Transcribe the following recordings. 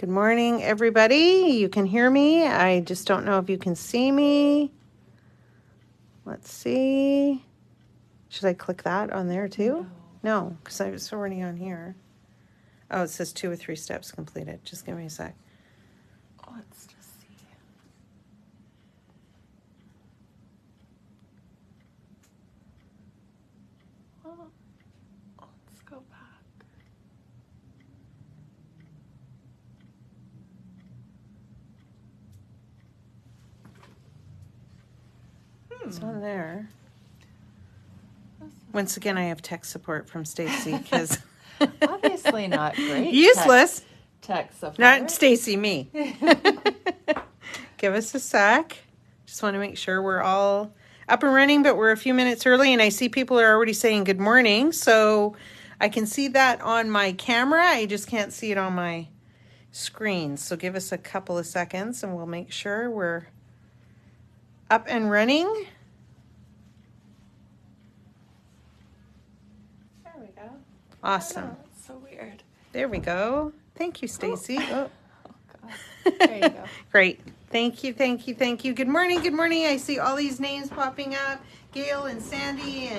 Good morning, everybody. You can hear me. I just don't know if you can see me. Let's see. Should I click that on there too? No, because I was already on here. Oh, it says 2 or 3 steps completed. Just give me a sec. Let's just see. Well, let's go back. It's on there. Once again, I have tech support from Stacy because Obviously not great. useless. Tech support. Not Stacy, me. Give us a sec. Just want to make sure we're all up and running, but we're a few minutes early, and I see people are already saying good morning, so I can see that on my camera. I just can't see it on my screen. So give us a couple of seconds, and we'll make sure we're up and running. There we go. Awesome. Oh, that's so weird. There we go. Thank you, Stacy. Oh God. There you go. Great. Thank you, thank you, thank you. Good morning, good morning. I see all these names popping up. Gail and Sandy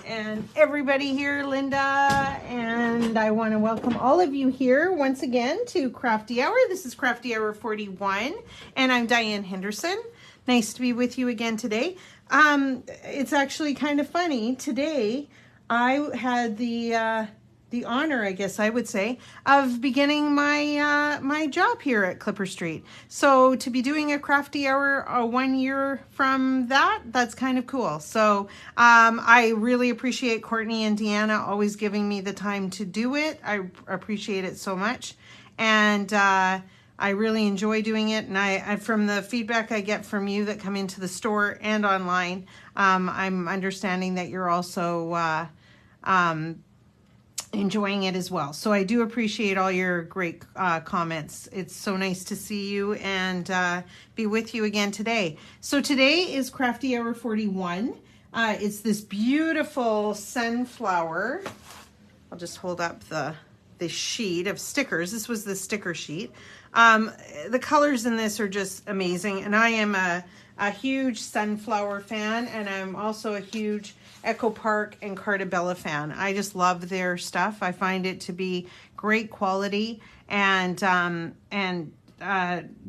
and everybody here, Linda. And I want to welcome all of you here once again to Crafty Hour. This is Crafty Hour 41, and I'm Diane Henderson. Nice to be with you again today. It's actually kind of funny. Today, I had the honor, I guess I would say, of beginning my my job here at Clipper Street. So to be doing a Crafty Hour 1 year from that's kind of cool. So I really appreciate Courtney and Deanna always giving me the time to do it. I appreciate it so much. And I really enjoy doing it, and I from the feedback I get from you that come into the store and online, I'm understanding that you're also enjoying it as well. So I do appreciate all your great comments. It's so nice to see you and be with you again today. So today is Crafty Hour 41. It's this beautiful sunflower. I'll just hold up the sheet of stickers. This was the sticker sheet. The colors in this are just amazing, and I am a huge sunflower fan, and I'm also a huge Echo Park and Carta Bella fan. I just love their stuff. I find it to be great quality, and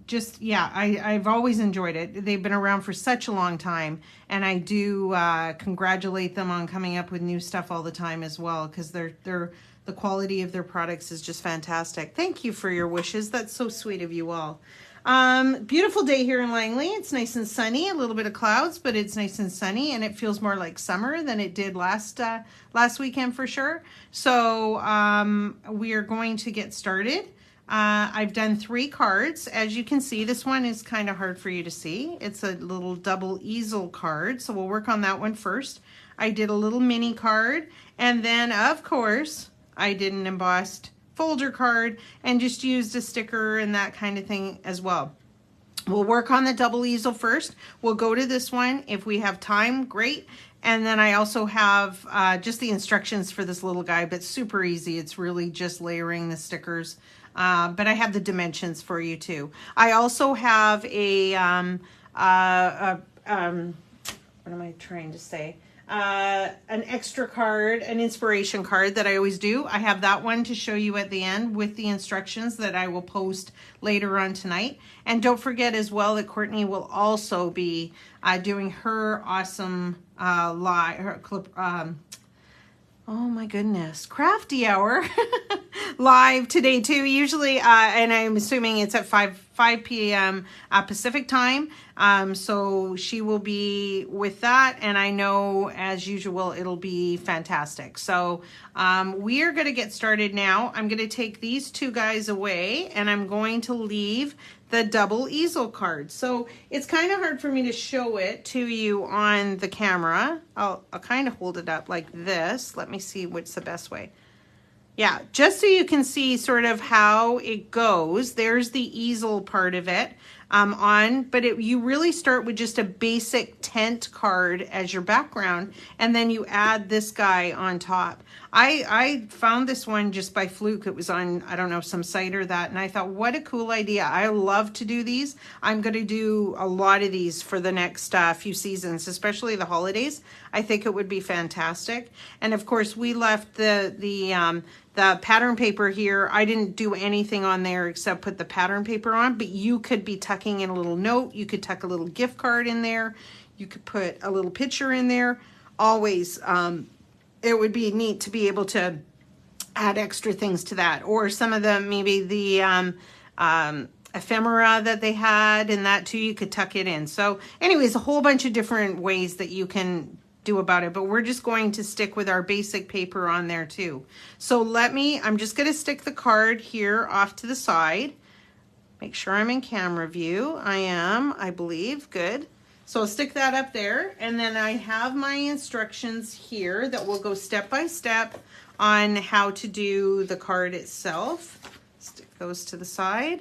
just, yeah, I've always enjoyed it. They've been around for such a long time, and I do congratulate them on coming up with new stuff all the time as well, because the quality of their products is just fantastic. Thank you for your wishes. That's so sweet of you all. Beautiful day here in Langley. It's nice and sunny, a little bit of clouds, but it's nice and sunny, and it feels more like summer than it did last weekend for sure. So we are going to get started. I've done 3 cards. As you can see, this one is kind of hard for you to see. It's a little double easel card, so we'll work on that one first. I did a little mini card, and then of course I did an embossed folder card and just used a sticker and that kind of thing as well. We'll work on the double easel first. We'll go to this one if we have time, great. And then I also have just the instructions for this little guy, but super easy. It's really just layering the stickers. But I have the dimensions for you too. I also have what am I trying to say? An extra card, an inspiration card that I always do. I have that one to show you at the end with the instructions that I will post later on tonight. And don't forget as well that Courtney will also be doing her awesome oh my goodness, Crafty Hour live today too. Usually, and I'm assuming it's at 5 p.m. Pacific time. So she will be with that, and I know as usual it'll be fantastic. So we are going to get started now. I'm going to take these 2 guys away, and I'm going to leave the double easel card. So it's kind of hard for me to show it to you on the camera. I'll kind of hold it up like this. Let me see what's the best way. Yeah, just so you can see sort of how it goes. There's the easel part of it. on, but you really start with just a basic tent card as your background, and then you add this guy on top. I found this one just by fluke. It was on, I don't know, some site or that, and I thought, what a cool idea. I love to do these. I'm going to do a lot of these for the next few seasons, especially the holidays. I think it would be fantastic. And of course, we left the pattern paper here. I didn't do anything on there except put the pattern paper on, but you could be tucking in a little note. You could tuck a little gift card in there. You could put a little picture in there. Always, it would be neat to be able to add extra things to that, or some of them, maybe the ephemera that they had and that too, you could tuck it in. So anyways, a whole bunch of different ways that you can do about it, but we're just going to stick with our basic paper on there too. So I'm just going to stick the card here off to the side. Make sure I'm in camera view. I am, I believe. Good. So I'll stick that up there, and then I have my instructions here that will go step by step on how to do the card itself. Stick those to the side,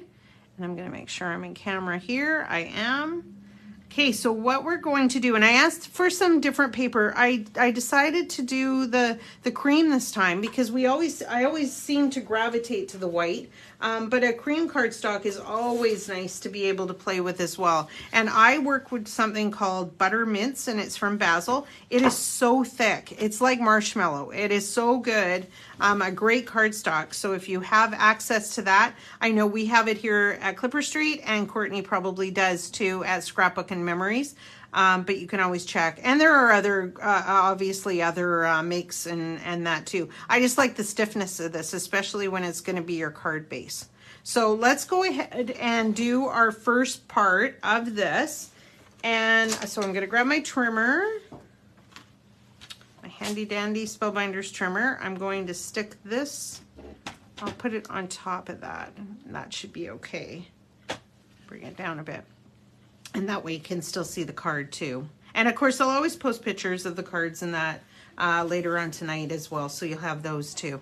and I'm going to make sure I'm in camera here. I am. Okay, so what we're going to do, and I asked for some different paper. I decided to do the cream this time because I always seem to gravitate to the white, but a cream cardstock is always nice to be able to play with as well. And I work with something called Butter Mints, and it's from Basil. It is so thick. It's like marshmallow. It is so good. A great cardstock. So if you have access to that, I know we have it here at Clipper Street, and Courtney probably does too at Scrapbook and Memories. But you can always check. And there are other, obviously other makes and that too. I just like the stiffness of this, especially when it's going to be your card base. So let's go ahead and do our first part of this. And so I'm going to grab my trimmer, my handy dandy Spellbinders trimmer. I'm going to stick this, I'll put it on top of that. That should be okay. Bring it down a bit. And that way you can still see the card too. And of course, I'll always post pictures of the cards in that later on tonight as well. So you'll have those too.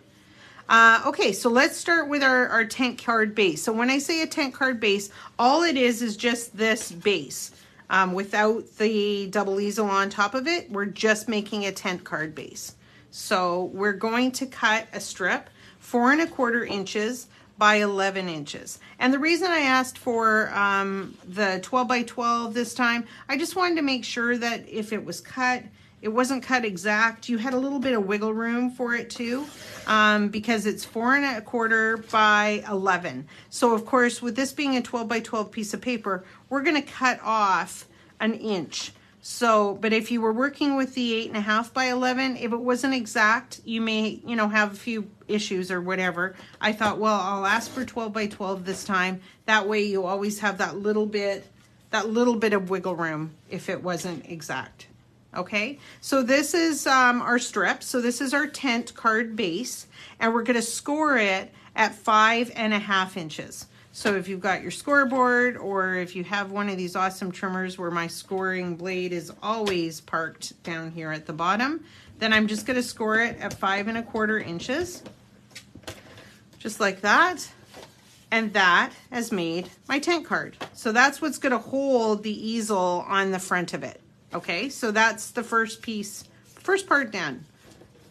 Okay, so let's start with our tent card base. So when I say a tent card base, all it is just this base. Without the double easel on top of it, we're just making a tent card base. So we're going to cut a strip 4 1/4 inches by 11 inches. And the reason I asked for the 12 by 12 this time, I just wanted to make sure that if it was cut, it wasn't cut exact. You had a little bit of wiggle room for it too, because it's 4 1/4 by 11. So of course, with this being a 12 by 12 piece of paper, we're gonna cut off an inch. So, but if you were working with the 8 1/2 by 11, if it wasn't exact, you may, have a few issues or whatever. I thought, well, I'll ask for 12 by 12 this time. That way you always have that little bit of wiggle room if it wasn't exact. Okay, so this is our strip. So this is our tent card base, and we're gonna score it at 5 1/2 inches. So if you've got your scoreboard, or if you have one of these awesome trimmers where my scoring blade is always parked down here at the bottom, then I'm just gonna score it at 5 1/4 inches, just like that. And that has made my tent card. So that's what's gonna hold the easel on the front of it. Okay, so that's the first piece, first part done.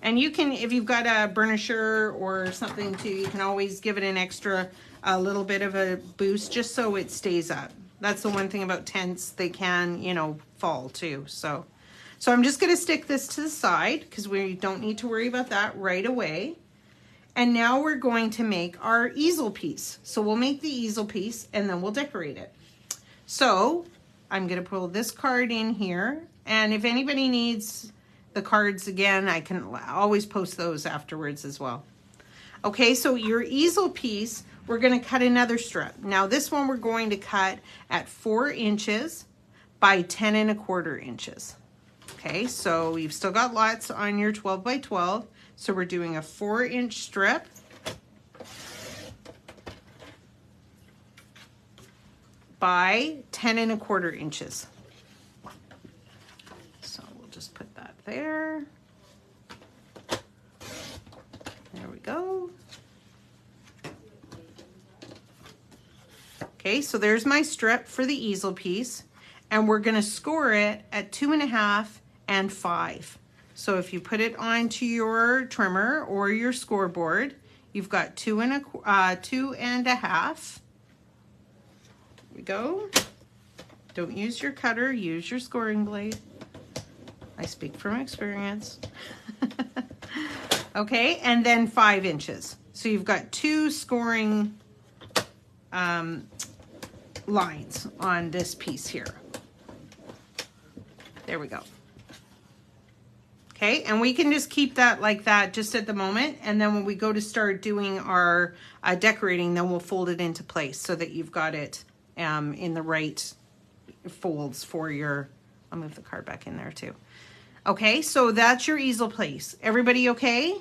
And you can, if you've got a burnisher or something too, you can always give it an extra, a little bit of a boost just so it stays up. That's the one thing about tents, they can, fall too. So I'm just gonna stick this to the side because we don't need to worry about that right away. And now we're going to make our easel piece. So we'll make the easel piece and then we'll decorate it. So I'm gonna pull this card in here, and if anybody needs the cards again, I can always post those afterwards as well. Okay, so your easel piece, we're gonna cut another strip. Now this one we're going to cut at 4 inches by 10 1/4 inches. Okay, so you've still got lots on your 12 by 12. So we're doing a 4-inch strip. By 10 1/4 inches. So we'll just put that there. There we go. Okay, so there's my strip for the easel piece, and we're gonna score it at 2.5 and 5. So if you put it onto your trimmer or your scoreboard, you've got 2.5. Here we go. Don't use your cutter, use your scoring blade. I speak from experience. Okay, and then 5 inches. So you've got 2 scoring lines on this piece here. There we go. Okay, and we can just keep that like that just at the moment, and then when we go to start doing our decorating, then we'll fold it into place so that you've got it in the right folds for your, I'll move the card back in there too. Okay, so that's your easel place. Everybody okay?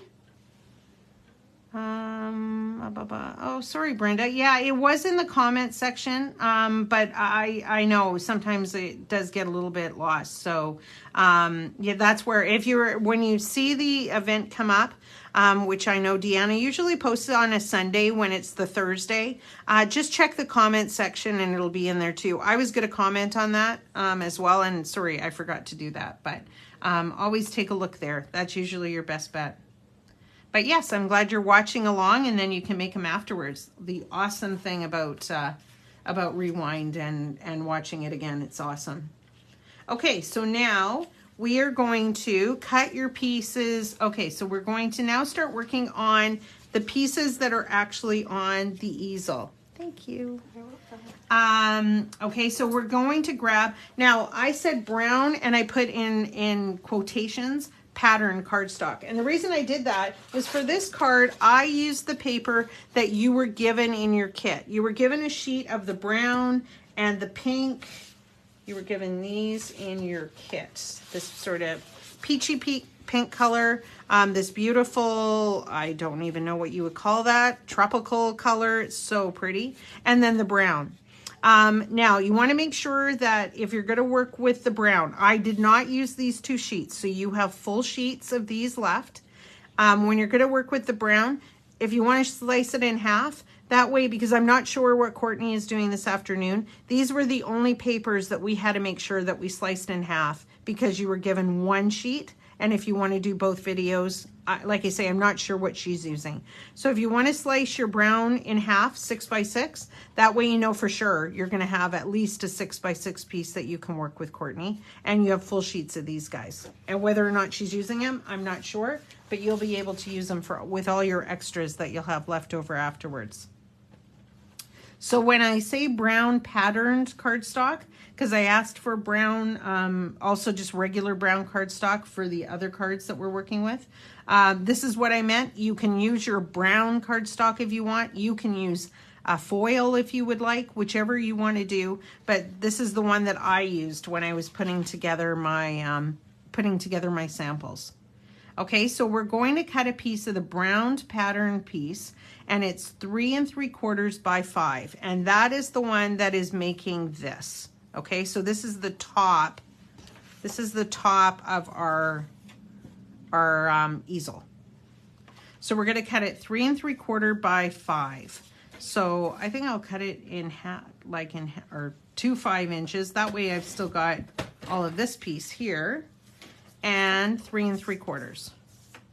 Oh, sorry, Brenda. Yeah, it was in the comment section, but I know sometimes it does get a little bit lost. So yeah, that's where when you see the event come up, which I know Deanna usually posts it on a Sunday when it's the Thursday, just check the comment section and it'll be in there too. I was going to comment on that as well, and sorry, I forgot to do that, but always take a look there. That's usually your best bet. But yes, I'm glad you're watching along, and then you can make them afterwards. The awesome thing about Rewind and watching it again, it's awesome. Okay, so now we are going to cut your pieces. Okay, so we're going to now start working on the pieces that are actually on the easel. Thank you. Okay, so we're going to grab, now I said brown and I put in quotations, pattern cardstock. And the reason I did that was for this card, I used the paper that you were given in your kit. You were given a sheet of the brown and the pink. You were given these in your kit. This sort of peachy pink color, this beautiful, I don't even know what you would call that, tropical color. It's so pretty. And then the brown. Now you want to make sure that if you're going to work with the brown, I did not use these 2 sheets, so you have full sheets of these left. When you're going to work with the brown, if you want to slice it in half, that way, because I'm not sure what Courtney is doing this afternoon, these were the only papers that we had to make sure that we sliced in half because you were given 1 sheet. And if you want to do both videos, like I say, I'm not sure what she's using. So if you want to slice your brown in half, 6 by 6, that way you know for sure you're going to have at least a 6 by 6 piece that you can work with Courtney. And you have full sheets of these guys. And whether or not she's using them, I'm not sure. But you'll be able to use them with all your extras that you'll have left over afterwards. So when I say brown patterned cardstock, because I asked for brown, also just regular brown cardstock for the other cards that we're working with. This is what I meant. You can use your brown cardstock if you want. You can use a foil if you would like, whichever you want to do. But this is the one that I used when I was putting together my samples. Okay, so we're going to cut a piece of the browned pattern piece, and it's 3 3/4 by 5, and that is the one that is making this. Okay, so this is the top. This is the top of our easel. So we're going to cut it 3 3/4 by 5. So I think I'll cut it in half, or 2 5 inches. That way I've still got all of this piece here, and 3 3/4.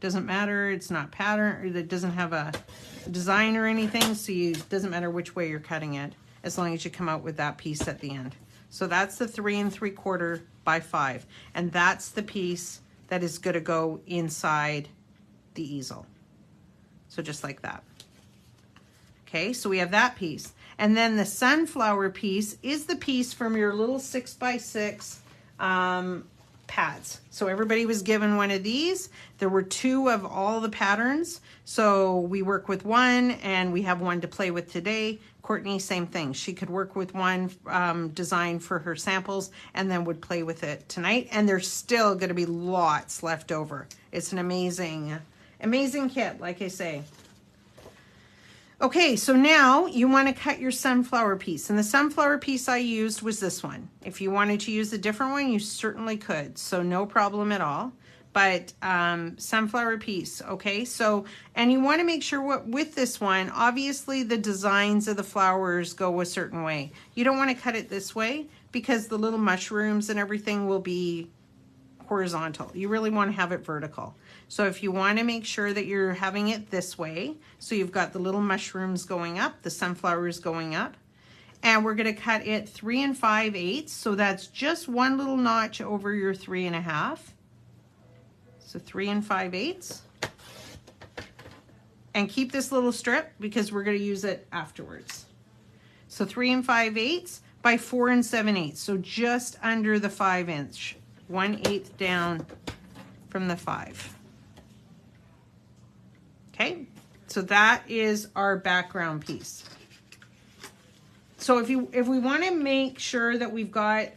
Doesn't matter. It's not pattern. It doesn't have a design or anything, so it doesn't matter which way you're cutting it, as long as you come out with that piece at the end. So that's the 3 3/4 by 5, and that's the piece that is going to go inside the easel. So just like that. Okay, so we have that piece, and then the sunflower piece is the piece from your little 6 by 6 pads. So everybody was given one of these. There were 2 of all the patterns, so we work with one, and we have one to play with today. Courtney, same thing. She could work with one design for her samples and then would play with it tonight. And there's still going to be lots left over. It's an amazing kit, like I say. Okay, so now you want to cut your sunflower piece. And the sunflower piece I used was this one. If you wanted to use a different one, you certainly could. So no problem at all. but sunflower piece. Okay, so, and you want to make sure with this one, obviously the designs of the flowers go a certain way. You don't want to cut it this way because the little mushrooms and everything will be horizontal. You really want to have it vertical. So if you want to make sure that you're having it this way, so you've got the little mushrooms going up, the sunflowers going up, and we're going to cut it 3 5/8. So that's just one little notch over your 3 1/2. So 3 5/8. And keep this little strip because we're going to use it afterwards. So 3 5/8 by 4 7/8. So just under the 5-inch. 1/8 down from the 5. Okay, so that is our background piece. So if we want to make sure that we've got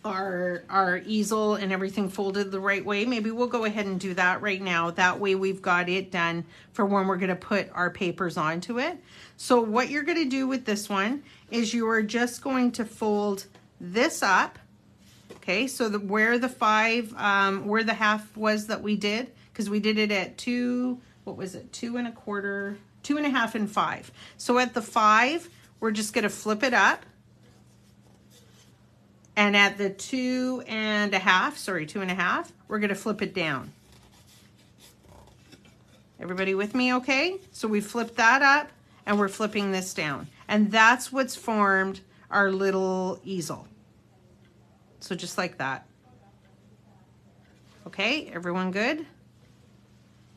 our easel and everything folded the right way, maybe we'll go ahead and do that right now. That way we've got it done for when we're going to put our papers onto it. So what you're going to do with this one is you are just going to fold this up. Okay, so where the 5, where the half was that we did, because we did it at 2, what was it, 2 1/4, 2 1/2 and 5. So at the 5, we're just going to flip it up. And at the 2 1/2, we're going to flip it down. Everybody with me okay? So we flipped that up and we're flipping this down. And that's what's formed our little easel. So just like that. Okay, everyone good?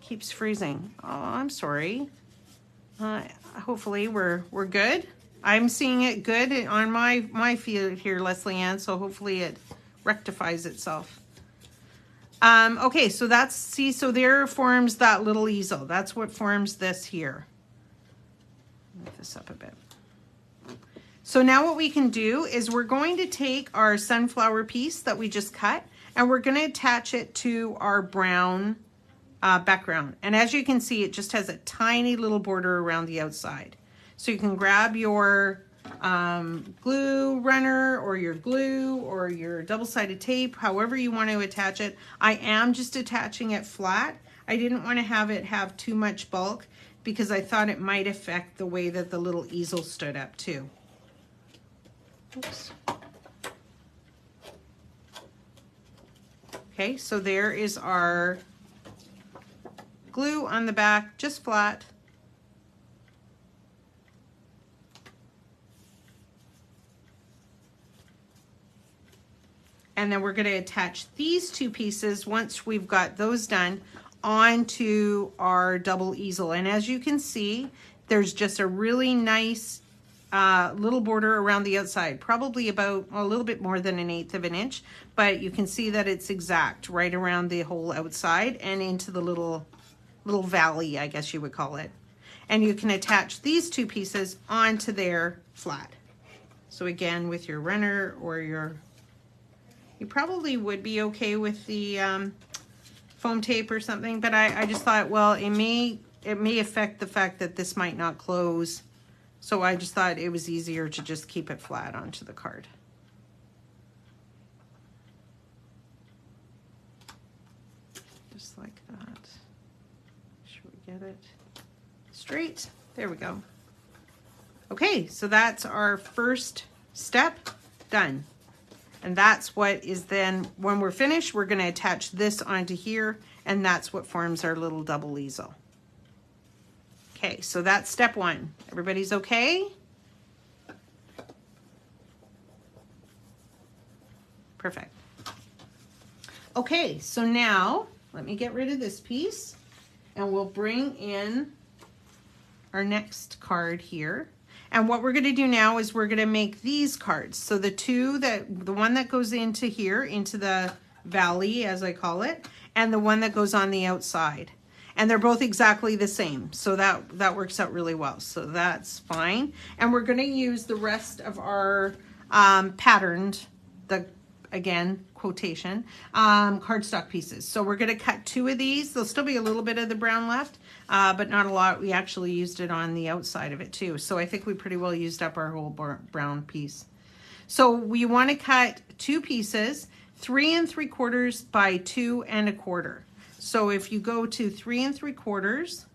Keeps freezing. Oh, I'm sorry. Hopefully we're good. I'm seeing it good on my field here, Leslie Ann, so hopefully it rectifies itself. Okay, so that's, see, so there forms that little easel. That's what forms this here. Move this up a bit. So now what we can do is we're going to take our sunflower piece that we just cut and we're going to attach it to our brown background. And as you can see, it just has a tiny little border around the outside. So you can grab your glue runner or your glue or your double-sided tape, however you want to attach it. I am just attaching it flat. I didn't want to have it have too much bulk because I thought it might affect the way that the little easel stood up too. Oops. Okay, so there is our glue on the back, just flat. And then we're going to attach these two pieces once we've got those done onto our double easel. And as you can see, there's just a really nice little border around the outside, probably about a little bit more than 1/8 of an inch, but you can see that it's exact right around the whole outside and into the little valley, I guess you would call it. And you can attach these two pieces onto there flat. So again, with your runner or you probably would be okay with the foam tape or something, but I just thought, well, it may affect the fact that this might not close. So I just thought it was easier to just keep it flat onto the card. Just like that. Should we get it straight? There we go. Okay, so that's our first step done. And that's what is then, when we're finished, we're going to attach this onto here, and that's what forms our little double easel. Okay, so that's step 1. Everybody's okay? Perfect. Okay, so now let me get rid of this piece and we'll bring in our next card here. And what we're going to do now is we're going to make these cards. So the one that goes into here, into the valley, as I call it, and the one that goes on the outside. And they're both exactly the same. So that works out really well. So that's fine. And we're going to use the rest of our patterned, again, quotation, cardstock pieces. So we're going to cut 2 of these. There'll still be a little bit of the brown left, but not a lot. We actually used it on the outside of it too. So I think we pretty well used up our whole brown piece. So we want to cut 2 pieces 3 3/4 by 2 1/4. So if you go to 3 3/4,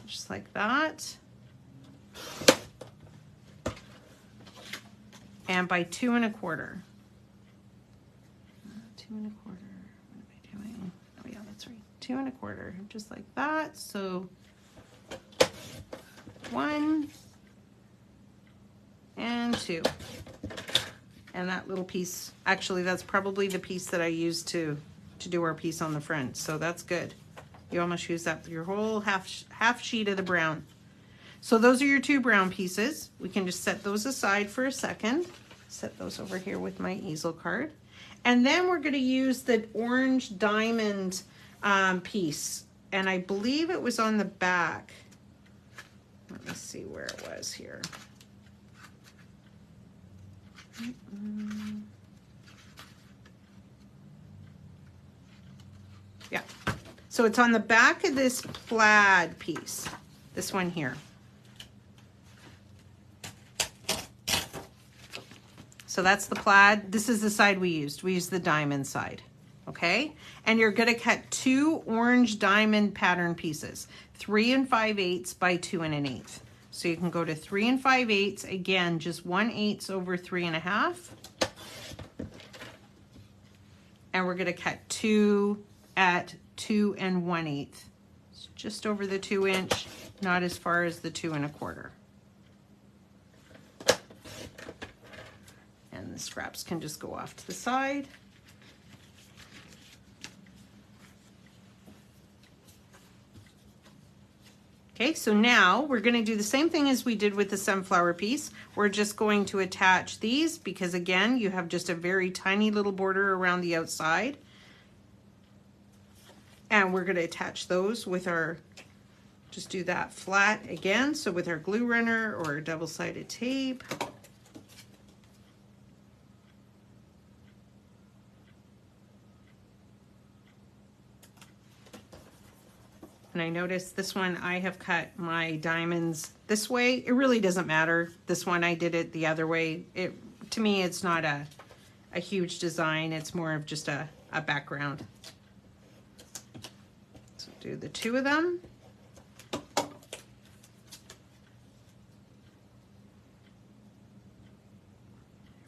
just like that, and by 2 1/4. 2 1/4. What am I doing? Oh yeah, that's right. 2 1/4, just like that. So 1 and 2. And that little piece, actually that's probably the piece that I used to do our piece on the front. So that's good. You almost use that your whole half sheet of the brown. So those are your 2 brown pieces. We can just set those aside for a second. Set those over here with my easel card. And then we're going to use the orange diamond piece. And I believe it was on the back. Let me see where it was here. Yeah. So it's on the back of this plaid piece. This one here. So that's the plaid. This is the side we used. We used the diamond side. Okay? And you're going to cut 2 orange diamond pattern pieces. 3 5/8 by 2 1/8. So you can go to 3 5/8. Again, just 1/8 over 3 1/2. And we're going to cut 2 at 2 1/8. It's just over the 2 inch, not as far as the 2 1/4. And the scraps can just go off to the side. Okay, so now we're going to do the same thing as we did with the sunflower piece. We're just going to attach these because again, you have just a very tiny little border around the outside. And we're going to attach those with our, just do that flat again. So with our glue runner or double-sided tape. And I noticed this one, I have cut my diamonds this way. It really doesn't matter. This one, I did it the other way. To me, it's not a huge design. It's more of just a background. So do the 2 of them. Here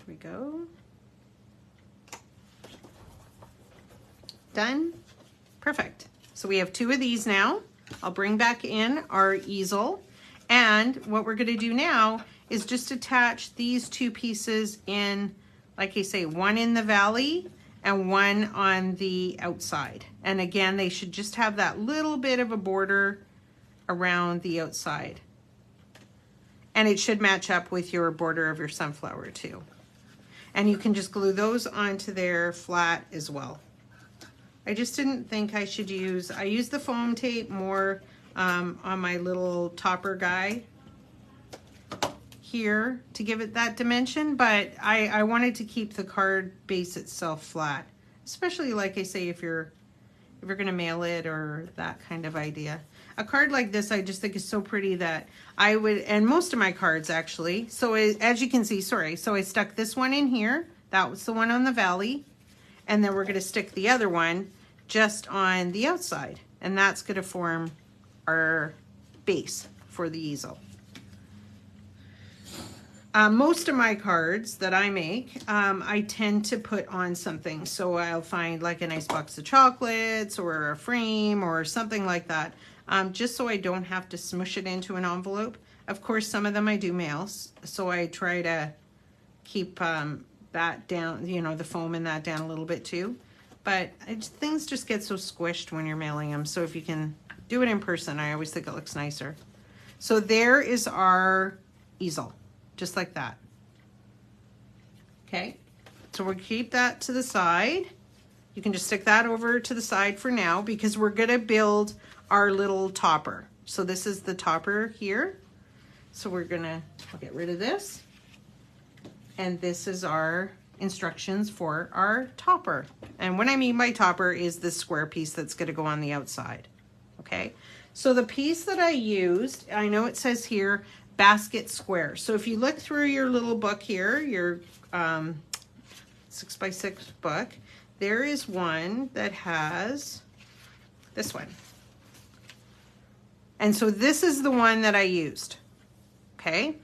we go. Done. Perfect. So we have 2 of these now. I'll bring back in our easel. And what we're going to do now is just attach these 2 pieces in, like I say, one in the valley and one on the outside. And again, they should just have that little bit of a border around the outside. And it should match up with your border of your sunflower too. And you can just glue those onto there flat as well. I just didn't think I should use, I used the foam tape more on my little topper guy here to give it that dimension, but I wanted to keep the card base itself flat, especially like I say, if you're gonna mail it or that kind of idea. A card like this, I just think is so pretty that I would, and most of my cards actually, so as you can see, sorry, so I stuck this one in here, that was the one on the valley, and then we're gonna stick the other one just on the outside, and that's going to form our base for the easel. Most of my cards that I make, I tend to put on something. So I'll find like a nice box of chocolates or a frame or something like that, just so I don't have to smush it into an envelope. Of course, some of them I do mail, so I try to keep that down, you know, the foam in that down a little bit too. But things just get so squished when you're mailing them. So if you can do it in person, I always think it looks nicer. So there is our easel, just like that. Okay, so we'll keep that to the side. You can just stick that over to the side for now because we're gonna build our little topper. So this is the topper here. So I'll get rid of this. And this is our instructions for our topper. And what I mean by topper is this square piece that's going to go on the outside. Okay, so the piece that I used, I know it says here basket square. So if you look through your little book here, your 6x6 book, there is one that has this one. And so this is the one that I used, okay?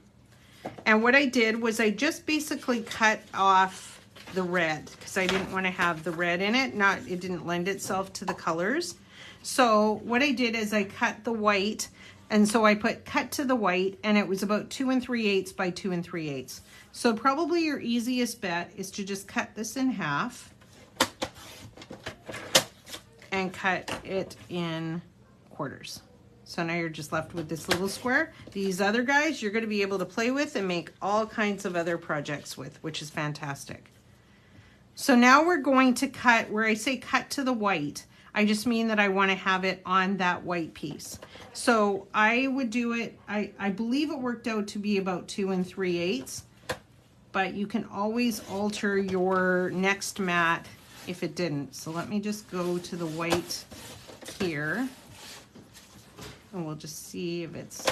And what I did was I just basically cut off the red because I didn't want to have the red in it. It didn't lend itself to the colors. So what I did is I cut the white, and so I put cut to the white, and it was about 2 3/8 by 2 3/8. So probably your easiest bet is to just cut this in half and cut it in quarters. So now you're just left with this little square. These other guys you're going to be able to play with and make all kinds of other projects with, which is fantastic. So now we're going to cut, where I say cut to the white, I just mean that I want to have it on that white piece. So I would do it, I believe it worked out to be about 2 3/8, but you can always alter your next mat if it didn't. So let me just go to the white here. And we'll just see if it's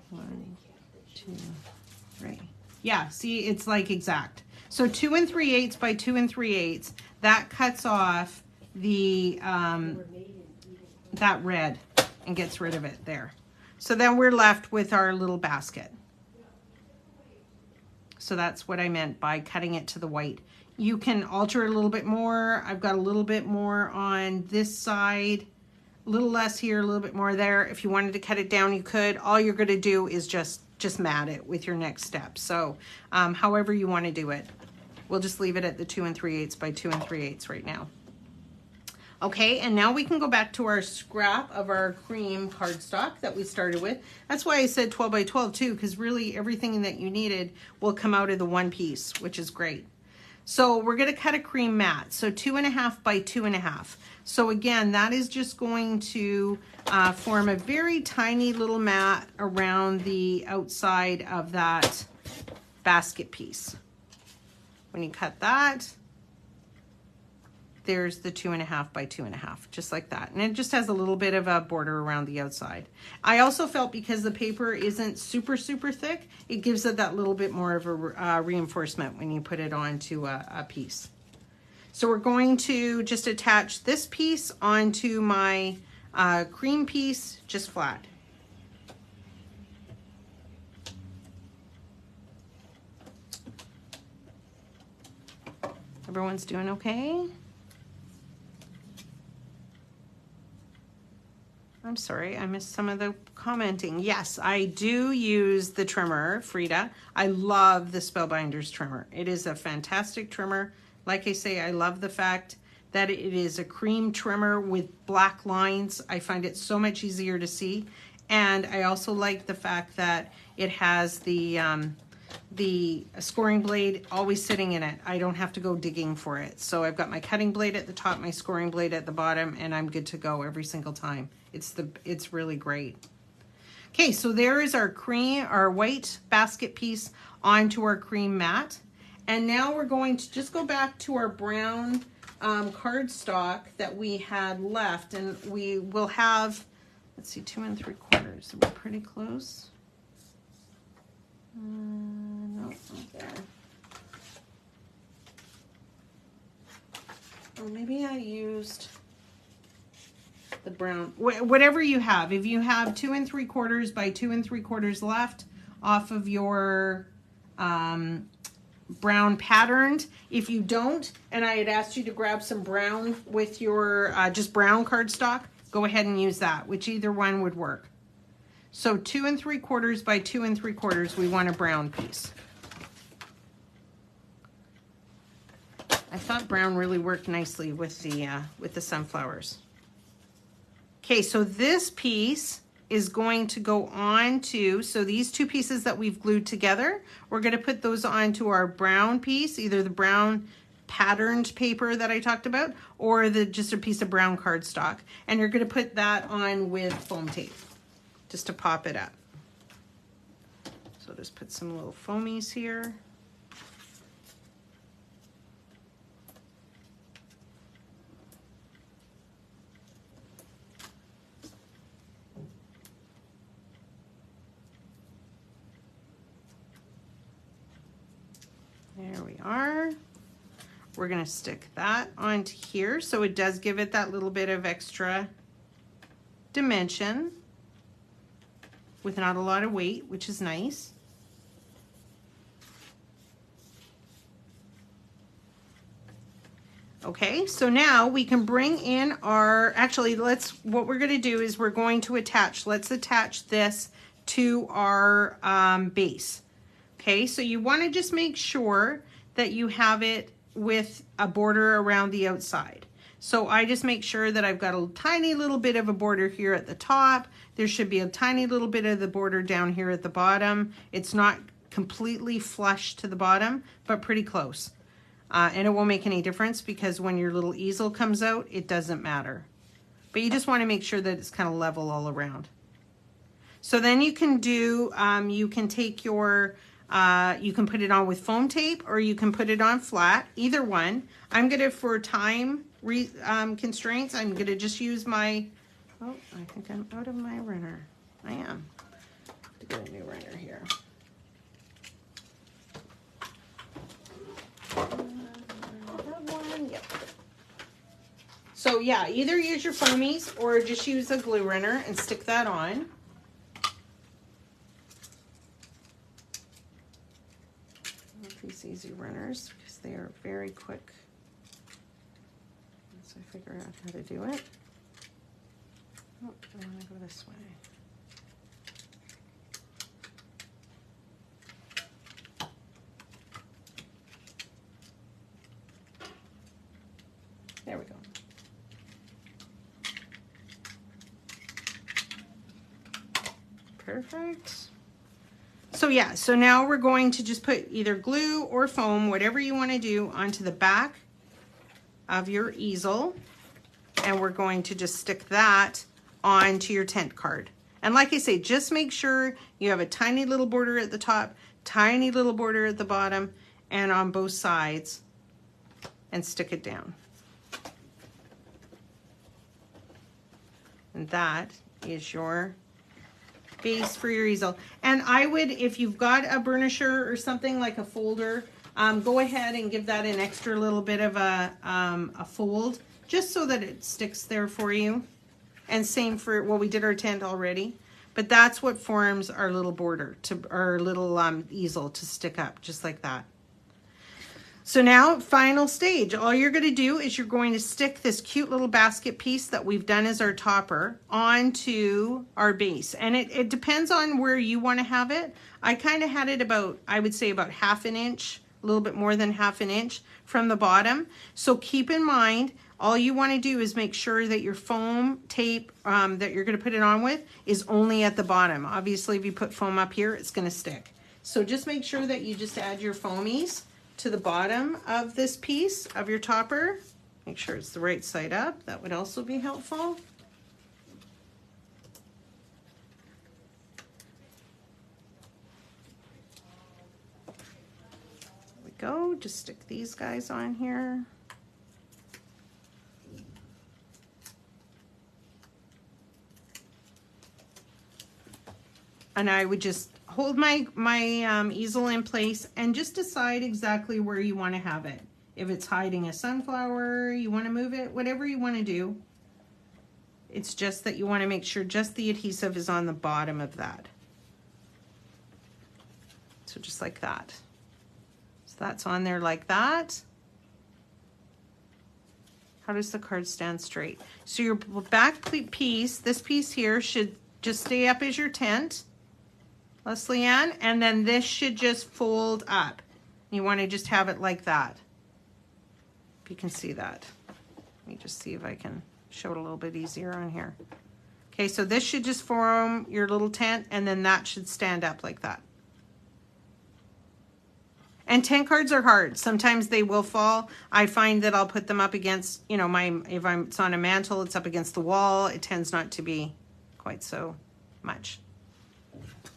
1, 2, 3. Yeah, see, it's like exact. So 2 3/8 by 2 3/8, that cuts off the that red and gets rid of it there. So then we're left with our little basket. So that's what I meant by cutting it to the white. You can alter it a little bit more. I've got a little bit more on this side, a little less here, a little bit more there. If you wanted to cut it down, you could. All you're going to do is just mat it with your next step. So however you want to do it. We'll just leave it at the 2 3/8 by 2 3/8 right now. Okay, and now we can go back to our scrap of our cream cardstock that we started with. That's why I said 12 by 12 too, because really everything that you needed will come out of the one piece, which is great. So we're going to cut a cream mat, so 2.5 by 2.5. So again, that is just going to form a very tiny little mat around the outside of that basket piece. When you cut that, there's the 2.5 by 2.5, just like that. And it just has a little bit of a border around the outside. I also felt because the paper isn't super, super thick, it gives it that little bit more of a reinforcement when you put it onto a piece. So we're going to just attach this piece onto my cream piece, just flat. Everyone's doing okay? I'm sorry, I missed some of the commenting. Yes, I do use the trimmer, Frida. I love the Spellbinders trimmer. It is a fantastic trimmer. Like I say, I love the fact that it is a cream trimmer with black lines. I find it so much easier to see. And I also like the fact that it has the scoring blade always sitting in it. I don't have to go digging for it. So I've got my cutting blade at the top, my scoring blade at the bottom, and I'm good to go every single time. It's really great. Okay, so there is our white basket piece onto our cream mat. And now we're going to just go back to our brown cardstock that we had left, and we will have, let's see, 2 3/4. We're pretty close. No, not there. Or maybe I used the brown, whatever you have. If you have 2 3/4 by 2 3/4 left off of your brown patterned. If you don't, and I had asked you to grab some brown with your just brown cardstock, go ahead and use that, which either one would work. So 2 3/4 by 2 3/4, we want a brown piece. I thought brown really worked nicely with the sunflowers. Okay, so this piece is going to go on to, so these two pieces that we've glued together, we're going to put those onto our brown piece, either the brown patterned paper that I talked about, or just a piece of brown cardstock. And you're going to put that on with foam tape, just to pop it up. So just put some little foamies here. There we are. We're going to stick that onto here so it does give it that little bit of extra dimension with not a lot of weight, which is nice. Okay, so now we can bring in our, actually what we're going to do is we're going to attach, let's attach this to our base. Okay, so you want to just make sure that you have it with a border around the outside. So I just make sure that I've got a tiny little bit of a border here at the top. There should be a tiny little bit of the border down here at the bottom. It's not completely flush to the bottom, but pretty close. And it won't make any difference because when your little easel comes out, it doesn't matter. But you just want to make sure that it's kind of level all around. So then you can do, you can take your, you can put it on with foam tape or you can put it on flat, either one. I'm going to, for time constraints, I'm going to just use my, oh, I think I'm out of my runner. I am. I have to get a new runner here. Yep. So yeah, either use your foamies or just use a glue runner and stick that on. I love these easy runners because they are very quick. Once I figure out how to do it. Oh, I want to go this way. There we go. Perfect. So yeah, so now we're going to just put either glue or foam, whatever you want to do, onto the back of your easel. And we're going to just stick that onto your tent card. And like I say, just make sure you have a tiny little border at the top, tiny little border at the bottom, and on both sides, and stick it down. And that is your base for your easel. And I would, if you've got a burnisher or something like a folder, go ahead and give that an extra little bit of a fold, just so that it sticks there for you. And same for, well, we did our tent already, but that's what forms our little border, to our little easel to stick up, just like that. So now, final stage, all you're going to do is you're going to stick this cute little basket piece that we've done as our topper onto our base. And it depends on where you want to have it. I kind of had it about, I would say about 1/2 inch, a little bit more than 1/2 inch from the bottom. So keep in mind, all you want to do is make sure that your foam tape that you're going to put it on with is only at the bottom. Obviously, if you put foam up here, it's going to stick. So just make sure that you just add your foamies to the bottom of this piece of your topper. Make sure it's the right side up. That would also be helpful. There we go. Just stick these guys on here. And I would just hold my easel in place and just decide exactly where you want to have it. If it's hiding a sunflower, you want to move it, whatever you want to do. It's just that you want to make sure just the adhesive is on the bottom of that. So just like that. So that's on there like that. How does the card stand straight? So your back piece, this piece here, should just stay up as your tent. Leslie Ann, and then this should just fold up. You want to just have it like that. If you can see that. Let me just see if I can show it a little bit easier on here. Okay, so this should just form your little tent, and then that should stand up like that. And tent cards are hard. Sometimes they will fall. I find that I'll put them up against, you know, it's on a mantle, it's up against the wall. It tends not to be quite so much.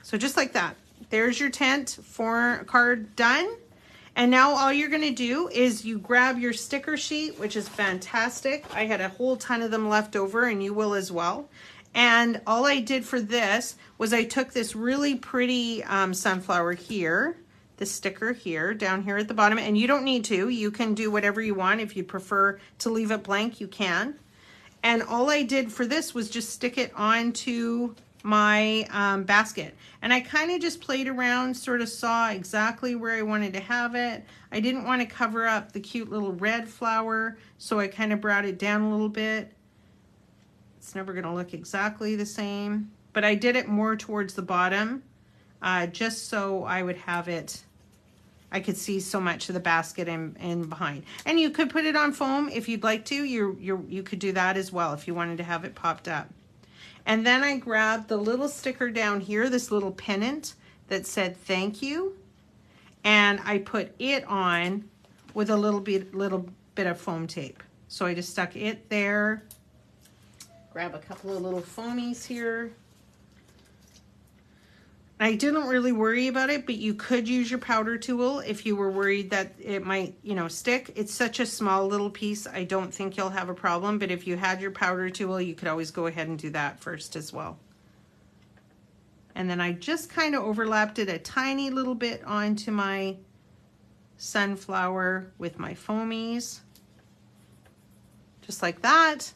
So just like that, there's your tent card done. And now all you're gonna do is you grab your sticker sheet, which is fantastic. I had a whole ton of them left over, and you will as well. And all I did for this was I took this really pretty sunflower here the sticker here, down here at the bottom, and you don't need to. You can do whatever you want. If you prefer to leave it blank, you can. And all I did for this was just stick it onto my basket. And I kind of just played around, sort of saw exactly where I wanted to have it. I didn't want to cover up the cute little red flower, so I kind of brought it down a little bit. It's never going to look exactly the same, but I did it more towards the bottom, just so I would have it, I could see so much of the basket and behind. And you could put it on foam if you'd like to. You could do that as well if you wanted to have it popped up. And then I grabbed the little sticker down here, this little pennant that said thank you, and I put it on with a little bit of foam tape. So I just stuck it there. Grab a couple of little foamies here. I didn't really worry about it, but you could use your powder tool if you were worried that it might, you know, stick. It's such a small little piece, I don't think you'll have a problem, but if you had your powder tool, you could always go ahead and do that first as well. And then I just kind of overlapped it a tiny little bit onto my sunflower with my foamies, just like that.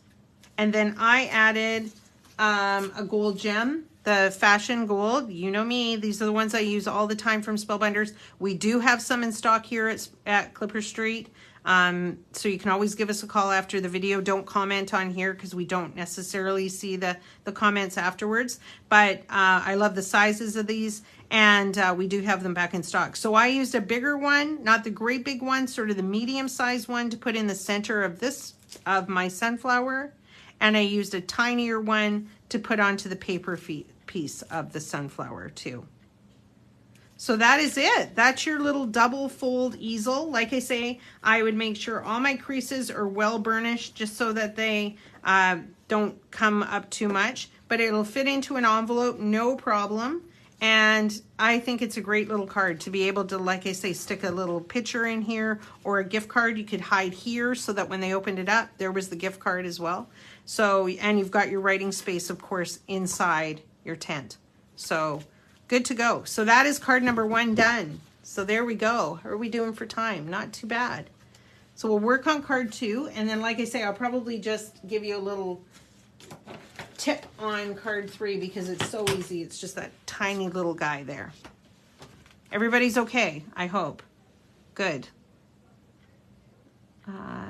And then I added a gold gem, the Fashion Gold. You know me, these are the ones I use all the time from Spellbinders. We do have some in stock here at Clipper Street. So you can always give us a call after the video. Don't comment on here because we don't necessarily see the comments afterwards. But I love the sizes of these, and we do have them back in stock. So I used a bigger one, not the great big one, sort of the medium size one to put in the center of my sunflower. And I used a tinier one to put onto the paper piece of the sunflower too. So that is it. That's your little double fold easel. Like I say, I would make sure all my creases are well burnished just so that they don't come up too much. But it'll fit into an envelope, no problem. And I think it's a great little card to be able to, like I say, stick a little picture in here or a gift card you could hide here so that when they opened it up, there was the gift card as well. So, and you've got your writing space, of course, inside your tent. So good to go. So that is card number 1 done. So there we go. How are we doing for time? Not too bad. So we'll work on card 2. And then, like I say, I'll probably just give you a little tip on card 3 because it's so easy. It's just that tiny little guy there. Everybody's okay, I hope. Good.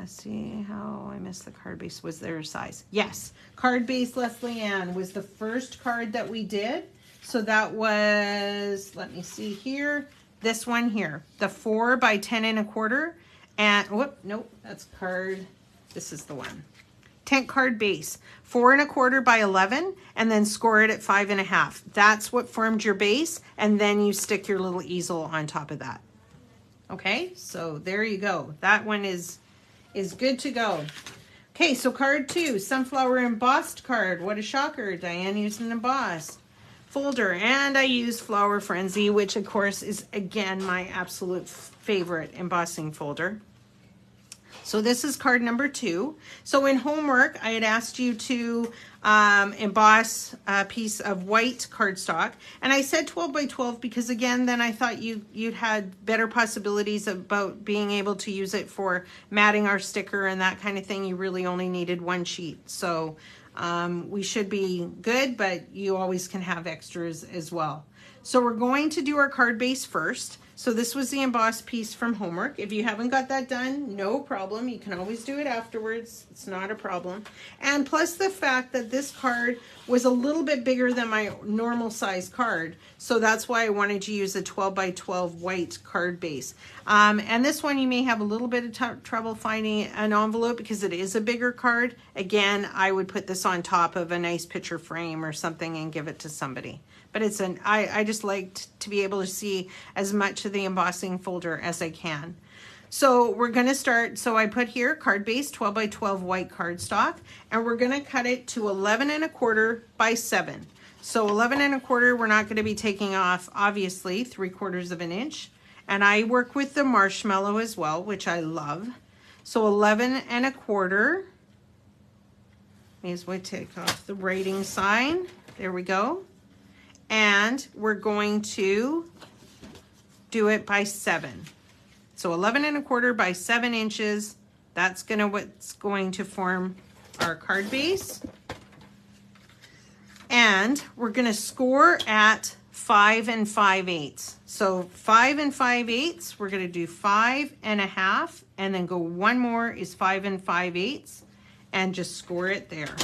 See how I missed the card base. Was there a size? Yes. Card base Leslie Ann was the first card that we did. So that was, let me see here, this one here, the 4 by 10 1/4. And whoop, nope, that's card, this is the one. Tent card base, 4 1/4 by 11, and then score it at 5 1/2. That's what formed your base, and then you stick your little easel on top of that. Okay, so there you go. That one is good to go. Okay, so card 2, sunflower embossed card. What a shocker. Diane used an embossed folder, and I used Flower Frenzy, which of course is again my absolute favorite embossing folder. So this is card number 2. So in homework, I had asked you to emboss a piece of white cardstock. And I said 12 by 12 because, again, then I thought you'd had better possibilities about being able to use it for matting our sticker and that kind of thing. You really only needed 1 sheet. So we should be good, but you always can have extras as well. So we're going to do our card base first. So this was the embossed piece from homework. If you haven't got that done, no problem. You can always do it afterwards. It's not a problem. And plus the fact that this card was a little bit bigger than my normal size card. So that's why I wanted to use a 12 by 12 white card base. And this one you may have a little bit of trouble finding an envelope because it is a bigger card. Again, I would put this on top of a nice picture frame or something and give it to somebody. But it's I just liked to be able to see as much of the embossing folder as I can. So we're going to start. So I put here card base 12 by 12 white cardstock, and we're going to cut it to 11 1/4 by 7. So 11 1/4, we're not going to be taking off, obviously, 3/4 of an inch. And I work with the marshmallow as well, which I love. So 11 1/4. May as well take off the writing sign. There we go. And we're going to do it by 7. So 11 1/4 by 7 inches. That's what's going to form our card base. And we're gonna score at 5 5/8. So 5 5/8, we're gonna do 5 1/2, and then go one more is 5 5/8, and just score it there.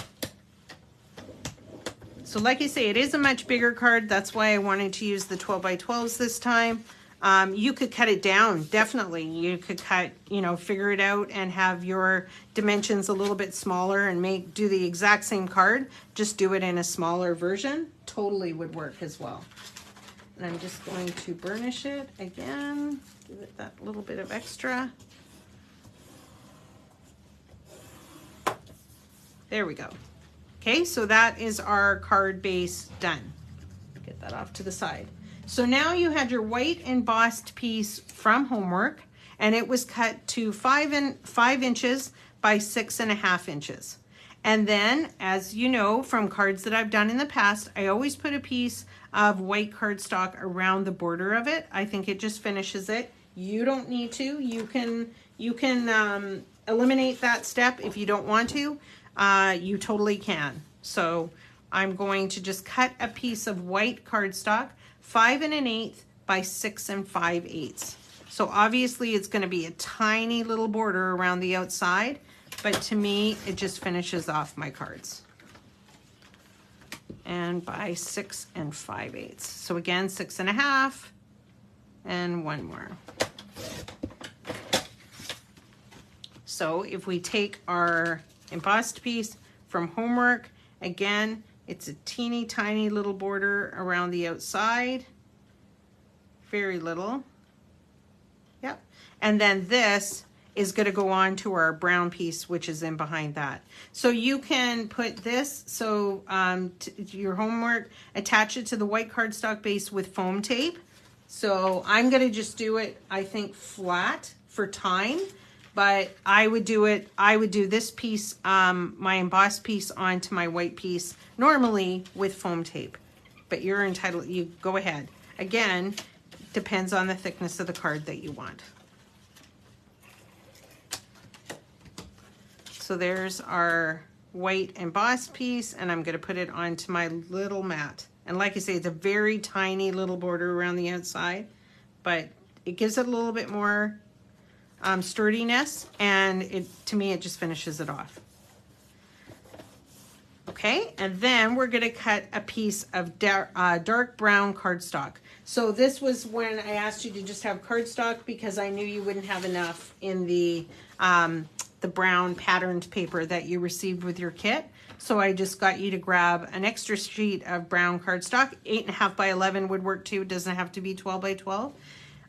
So like I say, it is a much bigger card. That's why I wanted to use the 12 by 12s this time. You could cut it down, definitely. You could cut, figure it out and have your dimensions a little bit smaller and do the exact same card. Just do it in a smaller version. Totally would work as well. And I'm just going to burnish it again. Give it that little bit of extra. There we go. Okay, so that is our card base done. Get that off to the side. So now you had your white embossed piece from homework, and it was cut to 5 inches by 6 1/2 inches. And then, as you know from cards that I've done in the past, I always put a piece of white cardstock around the border of it. I think it just finishes it. You don't need to. You can eliminate that step if you don't want to. You totally can. So I'm going to just cut a piece of white cardstock, 5 1/8 by 6 5/8. So obviously it's going to be a tiny little border around the outside, but to me it just finishes off my cards. And by 6 5/8. So again, 6 1/2 and one more. So if we take our embossed piece from homework, again, it's a teeny tiny little border around the outside. Very little. Yep. And then this is going to go on to our brown piece, which is in behind that. So you can put this, your homework, attach it to the white cardstock base with foam tape. So I'm going to just do it, I think, flat for time. But I would do this piece, my embossed piece, onto my white piece, normally with foam tape. But you're entitled, you go ahead. Again, depends on the thickness of the card that you want. So there's our white embossed piece, and I'm gonna put it onto my little mat. And like I say, it's a very tiny little border around the outside, but it gives it a little bit more sturdiness, and to me it just finishes it off. Okay, and then we're going to cut a piece of dark brown cardstock. So this was when I asked you to just have cardstock because I knew you wouldn't have enough in the brown patterned paper that you received with your kit. So I just got you to grab an extra sheet of brown cardstock. 8 1/2 by 11 would work too. It doesn't have to be 12 by 12.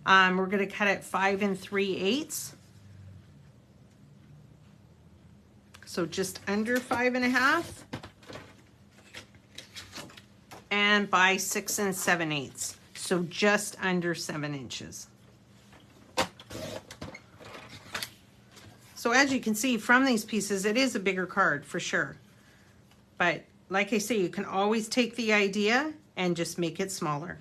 We're going to cut it 5 3/8. So just under 5 1/2. And by 6 7/8. So just under 7 inches. So as you can see from these pieces, it is a bigger card for sure. But like I say, you can always take the idea and just make it smaller.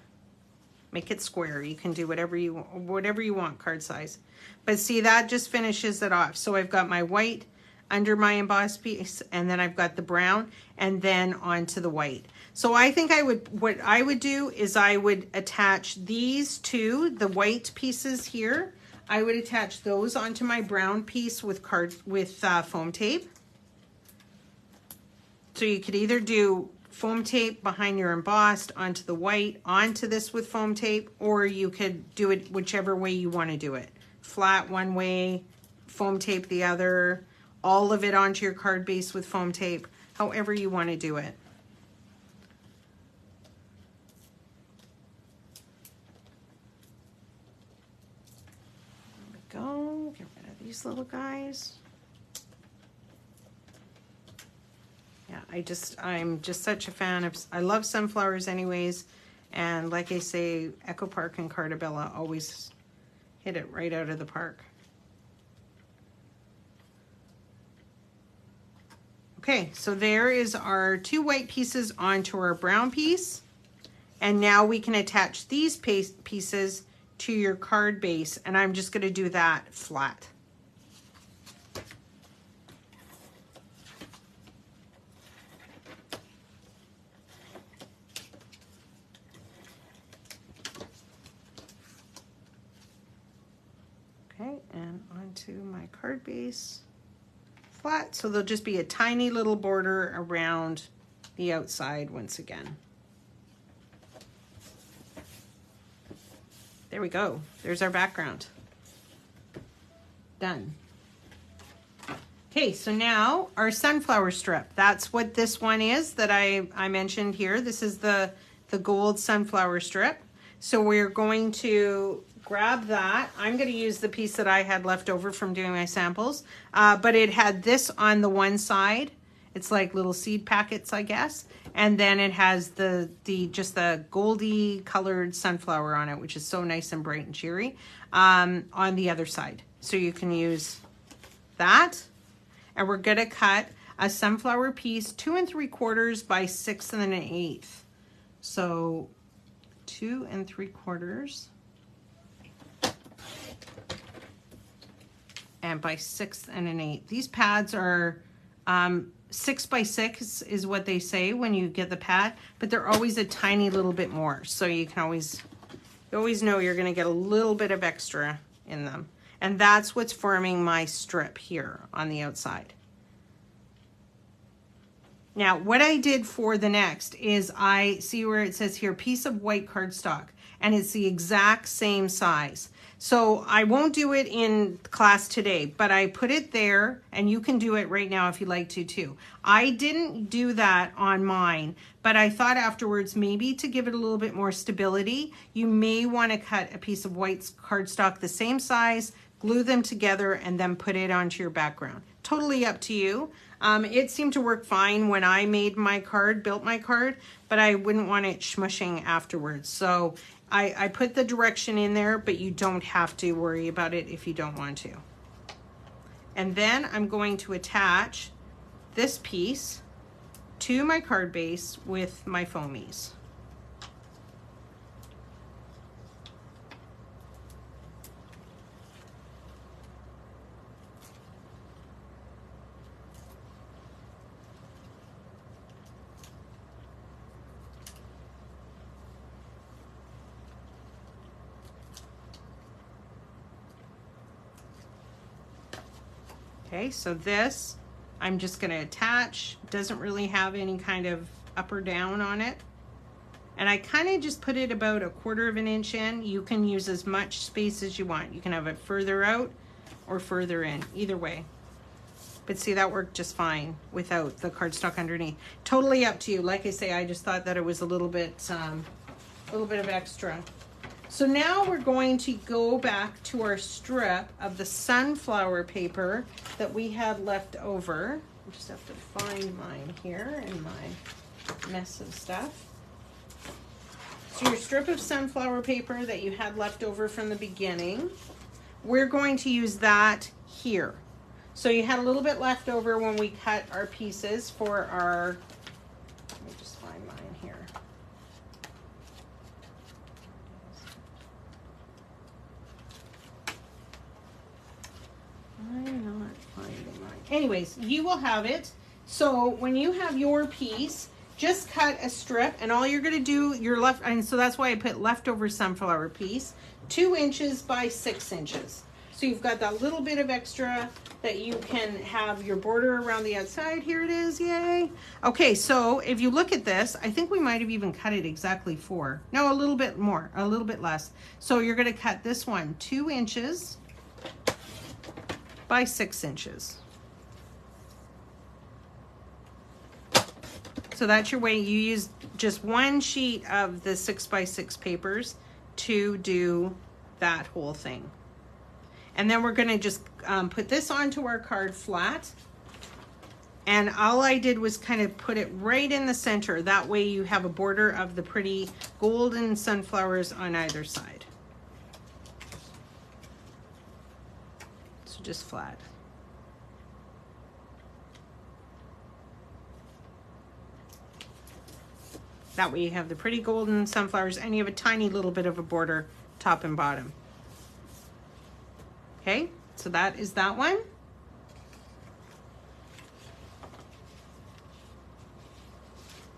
Make it square. You can do whatever you want card size. But see, that just finishes it off. So I've got my white under my embossed piece, and then I've got the brown, and then onto the white. So I think what I would do is I would attach these two, the white pieces here, I would attach those onto my brown piece with foam tape. So you could either do foam tape behind your embossed onto the white, onto this with foam tape, or you could do it whichever way you want to do it. Flat one way, foam tape the other, all of it onto your card base with foam tape, however you want to do it. There we go, get rid of these little guys. Yeah, I'm just such a fan of, I love sunflowers anyways, and like I say, Echo Park and Carta Bella always hit it right out of the park. Okay, so there is our two white pieces onto our brown piece, and now we can attach these pieces to your card base, and I'm just going to do that flat. Okay, and onto my card base, flat. So there'll just be a tiny little border around the outside once again. There we go. There's our background. Done. Okay, so now our sunflower strip. That's what this one is that I mentioned here. This is the gold sunflower strip. So we're going to grab that. I'm going to use the piece that I had left over from doing my samples, but it had this on the one side. It's like little seed packets, I guess. And then it has just the goldy colored sunflower on it, which is so nice and bright and cheery, on the other side. So you can use that. And we're going to cut a sunflower piece 2 3/4 by 6 1/8. So 2 3/4 and by 6 1/8. These pads are 6 by 6 is what they say when you get the pad, but they're always a tiny little bit more. So you can always know you're going to get a little bit of extra in them. And that's what's forming my strip here on the outside. Now, what I did for the next is I see where it says here, piece of white cardstock, and it's the exact same size. So I won't do it in class today, but I put it there, and you can do it right now if you like to too. I didn't do that on mine, but I thought afterwards maybe to give it a little bit more stability, you may want to cut a piece of white cardstock the same size, glue them together, and then put it onto your background. Totally up to you. It seemed to work fine when I made my card, built my card, but I wouldn't want it smushing afterwards. So I put the direction in there, but you don't have to worry about it if you don't want to. And then I'm going to attach this piece to my card base with my foamies. Okay, so this I'm just going to attach. Doesn't really have any kind of up or down on it. And I kind of just put it about 1/4 of an inch in. You can use as much space as you want. You can have it further out or further in, either way. But see, that worked just fine without the cardstock underneath. Totally up to you. Like I say, I just thought that it was a little bit of extra. So now we're going to go back to our strip of the sunflower paper that we had left over. I just have to find mine here in my mess of stuff. So your strip of sunflower paper that you had left over from the beginning, we're going to use that here. So you had a little bit left over when we cut our pieces for our, let me just find mine here. I'm not finding mine. Anyways, you will have it. So when you have your piece, just cut a strip, and all you're going to do, your left, and so that's why I put leftover sunflower piece, 2 inches by 6 inches. So you've got that little bit of extra that you can have your border around the outside. Here it is, yay. Okay, so if you look at this, I think we might have even cut it exactly 4. No, a little bit more, a little bit less. So you're going to cut this one 2 inches by 6 inches. So that's your way. You use just one sheet of the 6 by 6 papers to do that whole thing. And then we're going to just put this onto our card flat. And all I did was kind of put it right in the center. That way you have a border of the pretty golden sunflowers on either side. So just flat. That way you have the pretty golden sunflowers and you have a tiny little bit of a border top and bottom. Okay, so that is that one.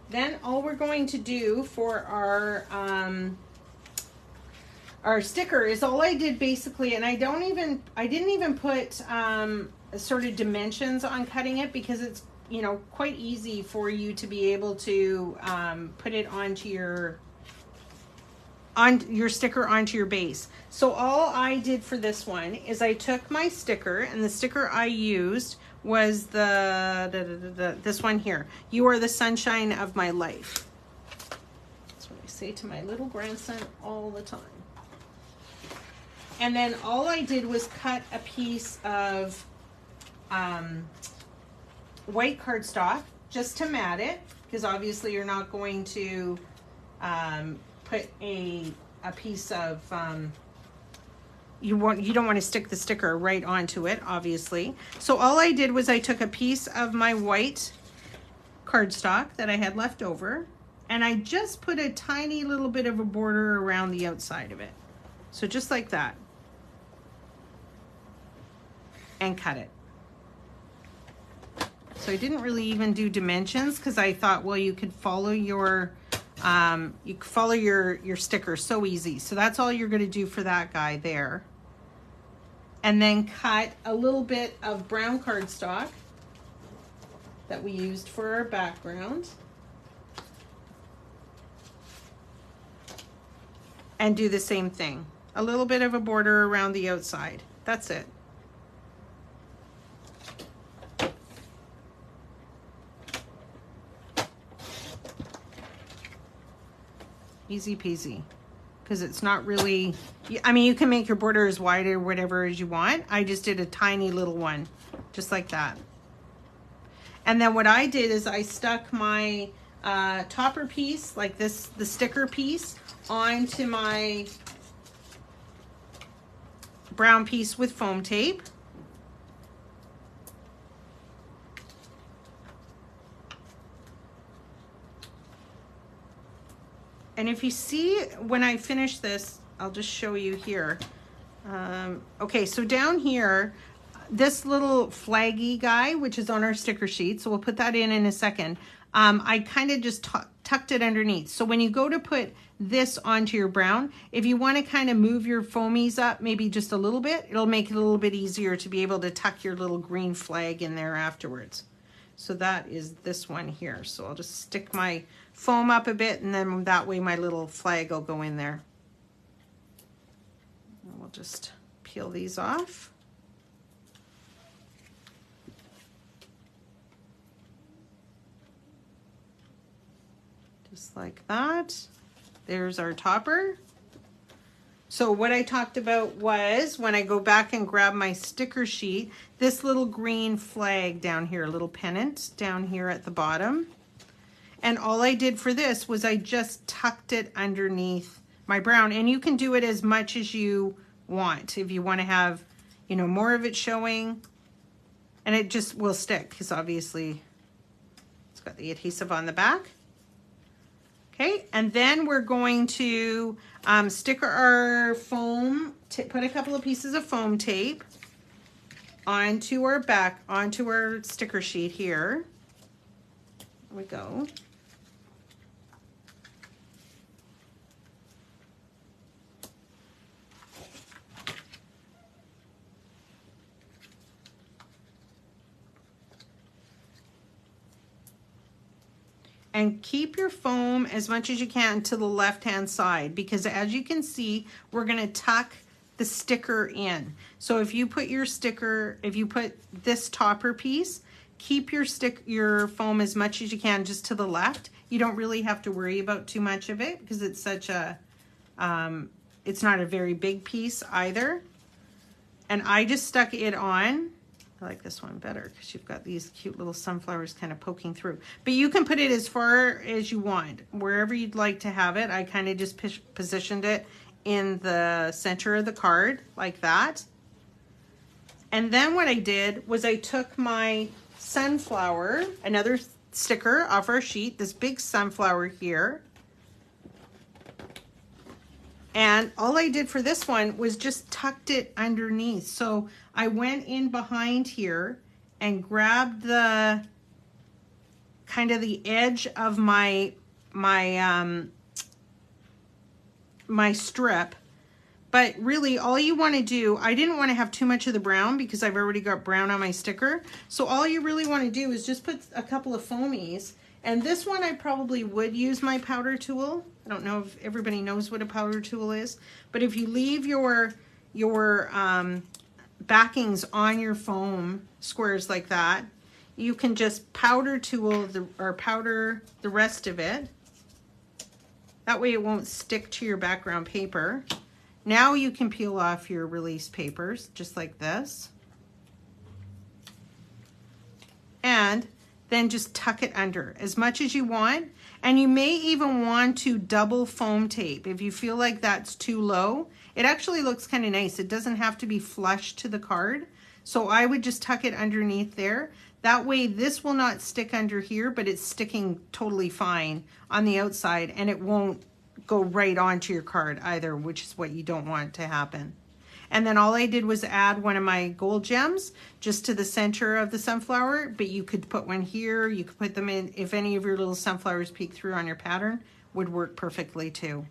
Then all we're going to do for our sticker is all I did basically, and I didn't even put sort of dimensions on cutting it, because it's, you know, quite easy for you to be able to put it onto your sticker onto your base. So all I did for this one is I took my sticker, and the sticker I used was this one here. You are the sunshine of my life. That's what I say to my little grandson all the time. And then all I did was cut a piece of white cardstock just to mat it, because obviously you're not going to put a piece of you don't want to stick the sticker right onto it, obviously. So all I did was I took a piece of my white cardstock that I had left over, and I just put a tiny little bit of a border around the outside of it. So just like that. And cut it. So I didn't really even do dimensions, because I thought, well, you could follow your sticker so easy. So that's all you're going to do for that guy there. And then cut a little bit of brown cardstock that we used for our background. And do the same thing. A little bit of a border around the outside. That's it. Easy peasy, because it's not really, I mean, you can make your border as wide or whatever as you want. I just did a tiny little one, just like that. And then what I did is I stuck my topper piece, like this, the sticker piece, onto my brown piece with foam tape. And if you see, when I finish this, I'll just show you here. Okay, so down here, this little flaggy guy, which is on our sticker sheet, so we'll put that in a second. I kind of just tucked it underneath. So when you go to put this onto your brown, if you want to kind of move your foamies up maybe just a little bit, it'll make it a little bit easier to be able to tuck your little green flag in there afterwards. So that is this one here. So I'll just stick my foam up a bit, and then that way my little flag will go in there. And we'll just peel these off. Just like that. There's our topper. So what I talked about was, when I go back and grab my sticker sheet, this little green flag down here, a little pennant down here at the bottom. And all I did for this was I just tucked it underneath my brown. And you can do it as much as you want. If you want to have, you know, more of it showing, and it just will stick, because obviously it's got the adhesive on the back. Okay, and then we're going to stick our foam, put a couple of pieces of foam tape onto our sticker sheet here. There we go. And keep your foam as much as you can to the left-hand side, because as you can see, we're going to tuck the sticker in. So if you put your sticker, if you put this topper piece, keep your foam as much as you can just to the left. You don't really have to worry about too much of it, because it's such a, it's not a very big piece either. And I just stuck it on. I like this one better because you've got these cute little sunflowers kind of poking through. But you can put it as far as you want, wherever you'd like to have it. I kind of just positioned it in the center of the card like that. And then what I did was I took my sunflower, another sticker off our sheet, this big sunflower here. And all I did for this one was just tucked it underneath. So I went in behind here and grabbed the kind of the edge of my strip. But really all you want to do, I didn't want to have too much of the brown because I've already got brown on my sticker. So all you really want to do is just put a couple of foamies. And this one I probably would use my powder tool. I don't know if everybody knows what a powder tool is, but if you leave your backings on your foam squares like that, you can just powder tool powder the rest of it. That way it won't stick to your background paper. Now you can peel off your release papers just like this. And then just tuck it under as much as you want. And you may even want to double foam tape if you feel like that's too low. It actually looks kind of nice. It doesn't have to be flush to the card. So I would just tuck it underneath there. That way this will not stick under here, but it's sticking totally fine on the outside and it won't go right onto your card either, which is what you don't want to happen. And then all I did was add one of my gold gems just to the center of the sunflower, but you could put one here, you could put them in, if any of your little sunflowers peek through on your pattern, would work perfectly too.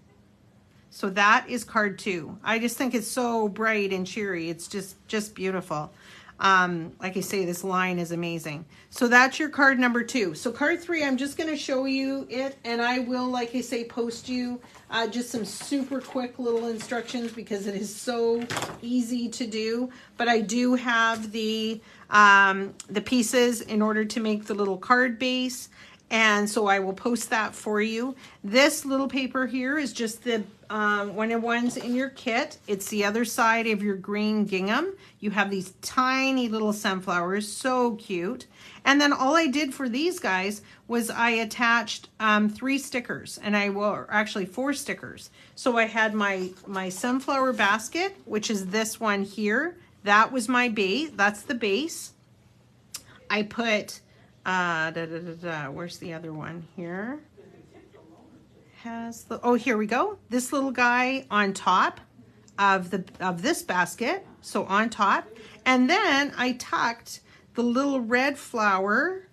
So that is card 2. I just think it's so bright and cheery. It's just beautiful. Like I say, this line is amazing. So that's your card number 2. So card 3, I'm just going to show you it, and I will, like I say, post you just some super quick little instructions because it is so easy to do. But I do have the pieces in order to make the little card base, and so I will post that for you. This little paper here is just the one of the ones in your kit. It's the other side of your green gingham. You have these tiny little sunflowers, so cute. And then all I did for these guys was I attached 3 stickers, and actually 4 stickers. So I had my sunflower basket, which is this one here. That was my base. That's the base. I put where's the other one here? Here we go. This little guy on top of this basket, so on top. And then I tucked the little red flower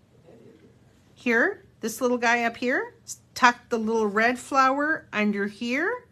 here, this little guy up here, tucked the little red flower under here,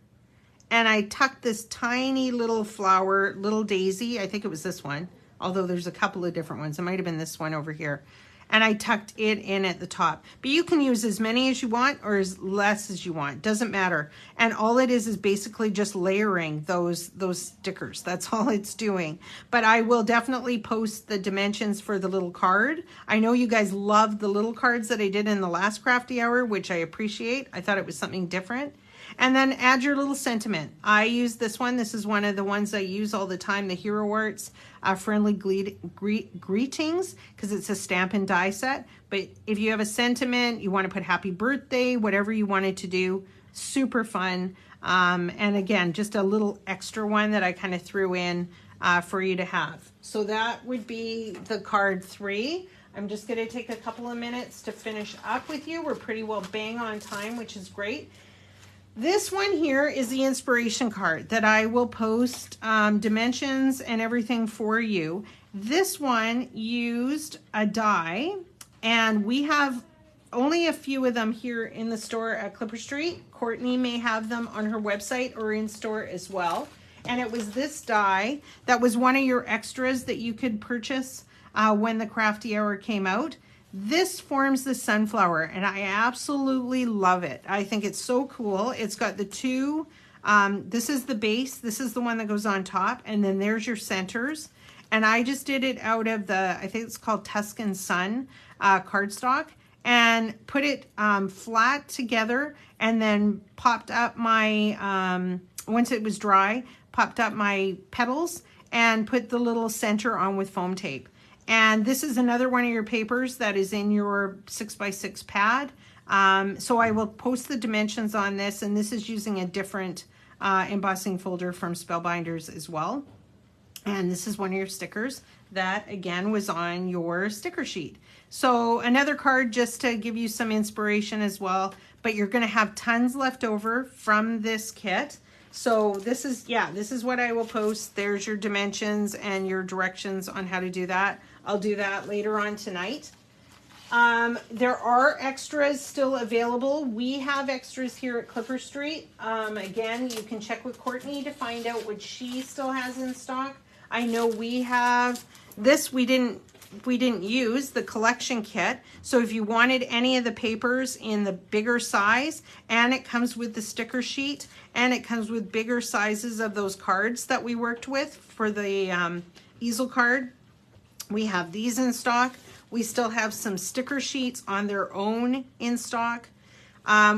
and I tucked this tiny little flower, little daisy, I think it was this one, although there's a couple of different ones. It might have been this one over here. And I tucked it in at the top. But you can use as many as you want or as less as you want. Doesn't matter. And all it is basically just layering those stickers. That's all it's doing. But I will definitely post the dimensions for the little card. I know you guys loved the little cards that I did in the last Crafty Hour, which I appreciate. I thought it was something different. And then add your little sentiment. I use this one. This is one of the ones I use all the time, the Hero Arts Friendly Greetings, because it's a stamp and die set. But if you have a sentiment, you want to put happy birthday, whatever you wanted to do, super fun. And again, just a little extra one that I kind of threw in for you to have. So that would be the card 3. I'm just going to take a couple of minutes to finish up with you. We're pretty well bang on time, which is great. This one here is the inspiration card that I will post dimensions and everything for you. This one used a die, and we have only a few of them here in the store at Clipper Street. Courtney may have them on her website or in store as well. And it was this die that was one of your extras that you could purchase when the Crafty Hour came out. This forms the sunflower, and I absolutely love it. I think it's so cool. It's got the 2, this is the base, this is the one that goes on top, and then there's your centers. And I just did it out of the, I think it's called Tuscan Sun cardstock, and put it flat together, and then popped up my, once it was dry, popped up my petals, and put the little center on with foam tape. And this is another one of your papers that is in your 6x6 pad. So I will post the dimensions on this, and this is using a different embossing folder from Spellbinders as well. And this is one of your stickers that, again, was on your sticker sheet. So another card just to give you some inspiration as well, but you're going to have tons left over from this kit. So this is, this is what I will post. There's your dimensions and your directions on how to do that. I'll do that later on tonight. There are extras still available. We have extras here at Clipper Street. Again, you can check with Courtney to find out what she still has in stock. I know we have this. We didn't use the collection kit. So if you wanted any of the papers in the bigger size, and it comes with the sticker sheet, and it comes with bigger sizes of those cards that we worked with for the easel card, we have these in stock. We still have some sticker sheets on their own in stock.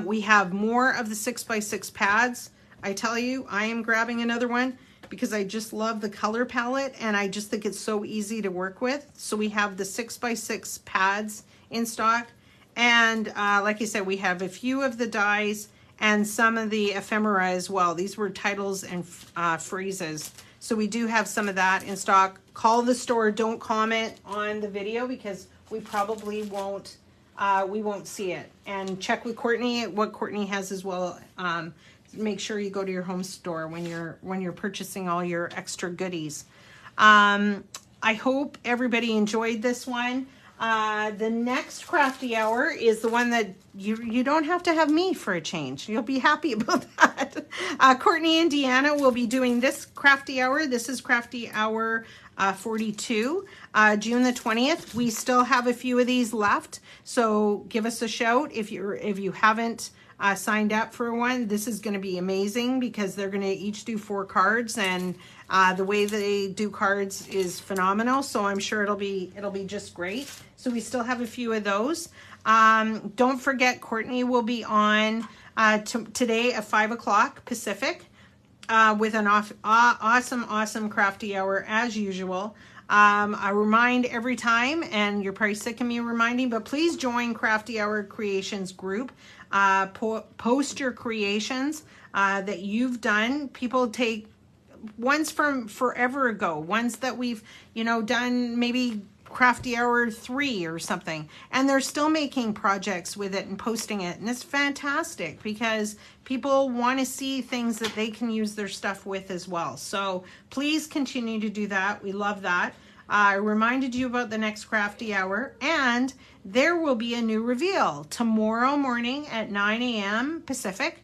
We have more of the 6x6 pads. I tell you, I am grabbing another one because I just love the color palette and I just think it's so easy to work with. So we have the 6x6 pads in stock. And like I said, we have a few of the dies and some of the ephemera as well. These were titles and phrases. So we do have some of that in stock. Call the store, don't comment on the video because we probably won't see it. And check with Courtney what Courtney has as well. Make sure you go to your home store when you're purchasing all your extra goodies. I hope everybody enjoyed this one. The next Crafty Hour is the one that you don't have to have me for a change. You'll be happy about that. Courtney and Deanna will be doing this Crafty Hour. This is Crafty Hour 42, June the 20th. We still have a few of these left, so give us a shout if you haven't signed up for one. This is going to be amazing because they're going to each do 4 cards, and the way they do cards is phenomenal. So I'm sure it'll be just great. So we still have a few of those. Don't forget, Courtney will be on today at 5 o'clock Pacific with an awesome Crafty Hour as usual. I remind every time, and you're probably sick of me reminding, but please join Crafty Hour Creations group. Post your creations that you've done. People take ones from forever ago, ones that we've done maybe Crafty Hour 3 or something, and they're still making projects with it and posting it, and it's fantastic because people want to see things that they can use their stuff with as well. So please continue to do that. We love that. I reminded you about the next Crafty Hour, and there will be a new reveal tomorrow morning at 9 a.m. Pacific.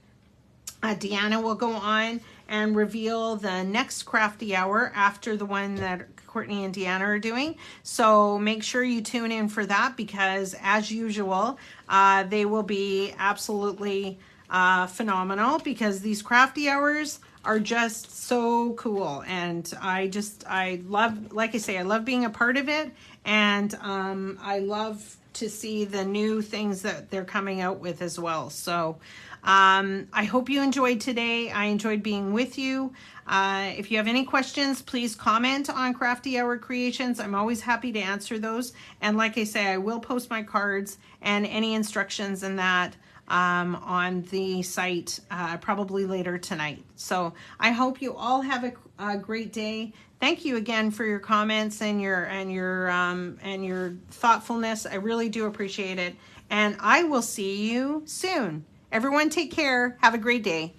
Deanna will go on and reveal the next Crafty Hour after the one that Courtney and Deanna are doing. So make sure you tune in for that because, as usual, they will be absolutely phenomenal because these Crafty Hours are just so cool. And I love, like I say, I love being a part of it. And I love to see the new things that they're coming out with as well. So I hope you enjoyed today. I enjoyed being with you. If you have any questions, please comment on Crafty Hour Creations. I'm always happy to answer those. And like I say, I will post my cards and any instructions in that on the site probably later tonight. So I hope you all have a great day. Thank you again for your comments and your thoughtfulness. I really do appreciate it. And I will see you soon. Everyone take care. Have a great day.